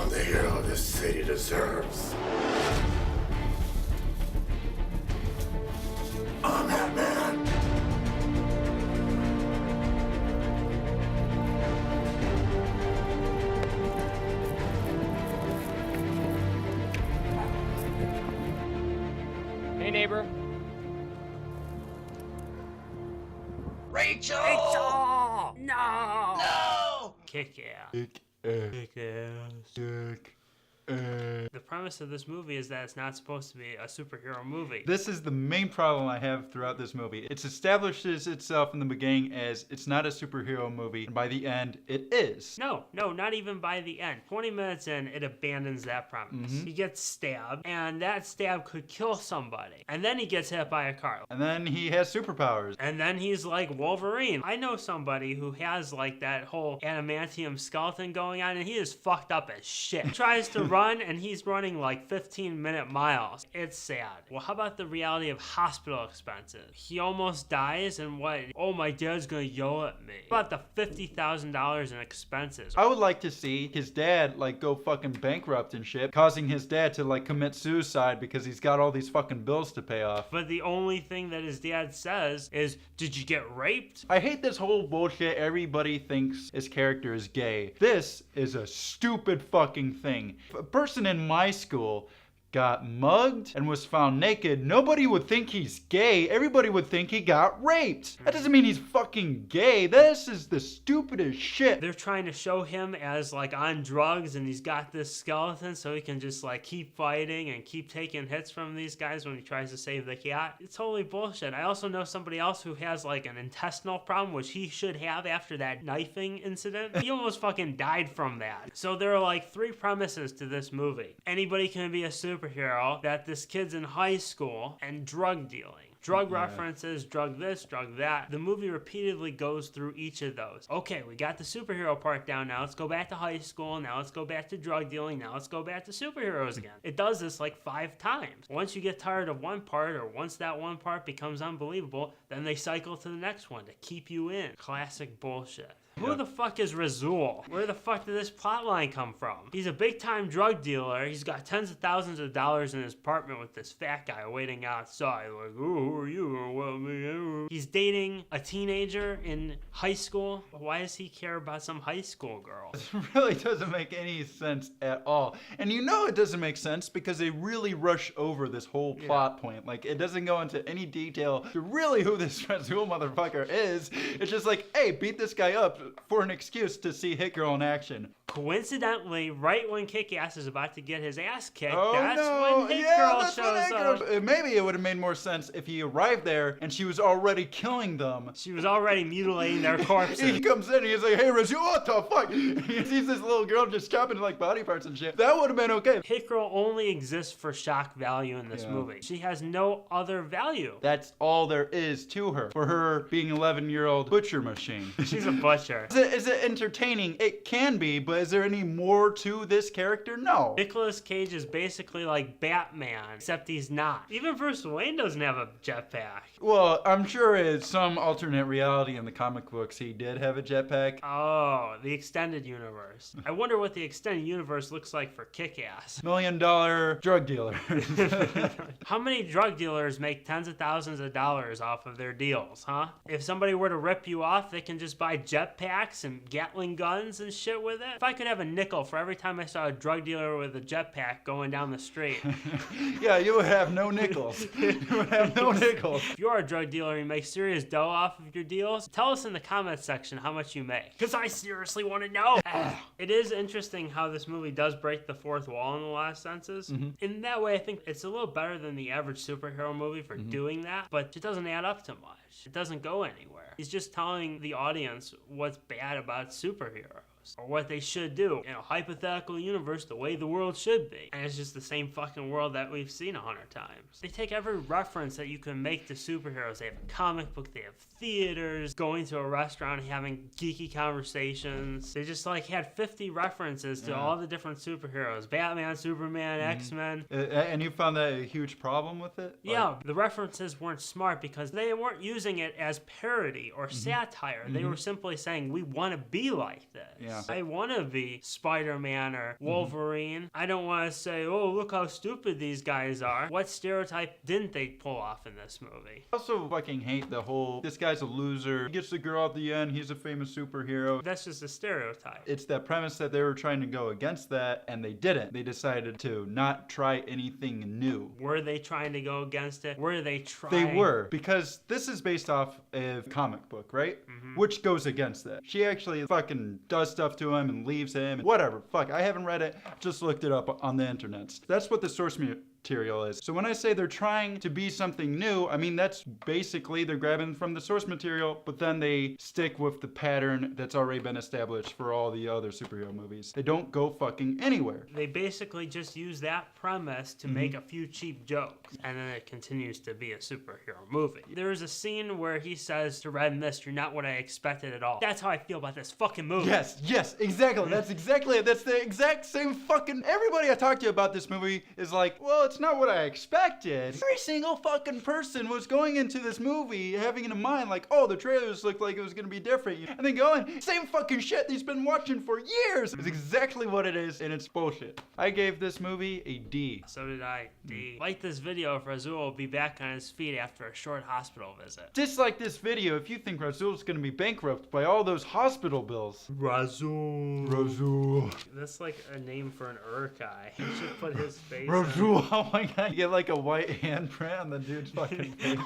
I'm the hero this city deserves. I'm Ant-Man. Hey, neighbor. Rachel! Rachel! No! No! Kick ass. Kick Kick ass. ass. The premise of this movie is that it's not supposed to be a superhero movie. This is the main problem I have throughout this movie. It establishes itself in the beginning as it's not a superhero movie, and by the end, it is. No, not even by the end. 20 minutes in, it abandons that premise. He gets stabbed, and that stab could kill somebody. And then he gets hit by a car. And then he has superpowers. And then he's like Wolverine. I know somebody who has like that whole adamantium skeleton going on, and he is fucked up as shit. He tries to run, and he's running like 15-minute miles. It's sad. Well, how about the reality of hospital expenses? He almost dies, and what? Oh, my dad's gonna yell at me. About the $50,000 in expenses. I would like to see his dad like go fucking bankrupt and shit, causing his dad to like commit suicide because he's got all these fucking bills to pay off. But the only thing that his dad says is, "Did you get raped?" I hate this whole bullshit. Everybody thinks his character is gay. This is a stupid fucking thing. If a person in my school got mugged and was found naked, nobody would think he's gay. Everybody would think he got raped. That doesn't mean he's fucking gay. This is the stupidest shit. They're trying to show him as like on drugs, and he's got this skeleton so he can just like keep fighting and keep taking hits from these guys when he tries to save the cat. It's totally bullshit. I also know somebody else who has like an intestinal problem, which he should have after that knifing incident. He almost fucking died from that. So there are like three premises to this movie. Anybody can be a superhero, that this kid's in high school, and drug dealing. Drug references, drug this, drug that. The movie repeatedly goes through each of those. Okay, we got the superhero part down. Now let's go back to high school. Now let's go back to drug dealing. Now let's go back to superheroes again. It does this like 5 times. Once you get tired of one part, or once that one part becomes unbelievable, then they cycle to the next one to keep you in. Classic bullshit. Who the fuck is Razul? Where the fuck did this plotline come from? He's a big-time drug dealer. He's got tens of thousands of dollars in his apartment with this fat guy waiting outside. Like, oh, who are you? He's dating a teenager in high school. Why does he care about some high school girl? It really doesn't make any sense at all. And you know it doesn't make sense because they really rush over this whole plot point. Like, it doesn't go into any detail to really who this Razul motherfucker is. It's just like, hey, beat this guy up for an excuse to see Hit Girl in action. Coincidentally, right when Kick-Ass is about to get his ass kicked, Oh, that's no. when Hit Yeah, Girl that's when shows Hit up. Girl- Maybe it would have made more sense if he arrived there and she was already killing them. She was already mutilating their corpses. He comes in and he's like, hey, Razul, what the fuck? He sees this little girl just chopping like body parts and shit. That would have been okay. Hit Girl only exists for shock value in this movie. She has no other value. That's all there is to her. For her being an 11-year-old butcher machine. She's a butcher. Is it entertaining? It can be, but is there any more to this character? No. Nicolas Cage is basically like Batman, except he's not. Even Bruce Wayne doesn't have a jetpack. Well, I'm sure in some alternate reality in the comic books he did have a jetpack. Oh, the extended universe. I wonder what the extended universe looks like for Kick-Ass. $1 million drug dealer. How many drug dealers make tens of thousands of dollars off of their deals, huh? If somebody were to rip you off, they can just buy jetpacks and Gatling guns and shit with it. If I could have a nickel for every time I saw a drug dealer with a jetpack going down the street. Yeah, you would have no nickels. You would have no nickels. If you're a drug dealer and you make serious dough off of your deals, tell us in the comments section how much you make. Because I seriously want to know. It is interesting how this movie does break the fourth wall in a lot of senses. In that way, I think it's a little better than the average superhero movie for doing that, but it doesn't add up to much. It doesn't go anywhere. He's just telling the audience what's bad about superheroes. Or what they should do in a hypothetical universe the way the world should be. And it's just the same fucking world that we've seen 100 times. They take every reference that you can make to superheroes. They have a comic book, they have theaters, going to a restaurant, having geeky conversations. They just like had 50 references to all the different superheroes. Batman, Superman, X-Men. And you found that a huge problem with it? Yeah, the references weren't smart because they weren't using it as parody or satire. They were simply saying, we want to be like this. Yeah. Yeah. I want to be Spider-Man or Wolverine. I don't want to say, oh, look how stupid these guys are. What stereotype didn't they pull off in this movie? I also fucking hate the whole, this guy's a loser, he gets the girl at the end, he's a famous superhero. That's just a stereotype. It's that premise that they were trying to go against that, and they didn't. They decided to not try anything new. Were they trying to go against it? Were they trying? They were, because this is based off a comic book, right? Which goes against that. She actually fucking does stuff to him and leaves him, and whatever. Fuck, I haven't read it, just looked it up on the internet. That's what the source material is. So when I say they're trying to be something new, I mean that's basically they're grabbing from the source material, but then they stick with the pattern that's already been established for all the other superhero movies. They don't go fucking anywhere. They basically just use that premise to make a few cheap jokes, and then it continues to be a superhero movie. There's a scene where he says to Red Mist, "You're not what I expected at all." That's how I feel about this fucking movie. Yes, exactly. That's exactly it. That's the exact same fucking. Everybody I talked to about this movie is like, well, it's not what I expected. Every single fucking person was going into this movie having in mind like, oh, the trailers looked like it was gonna be different, and then going, same fucking shit he's been watching for years. It's exactly what it is, and it's bullshit. I gave this movie a D. So did I. D. Like this video if Razul will be back on his feet after a short hospital visit. Dislike this video if you think Razul's gonna be bankrupt by all those hospital bills. Razul. Razul. That's like a name for an Urkai. He should put his face Razul. Oh my god. You get like a white handprint on the dude's fucking face.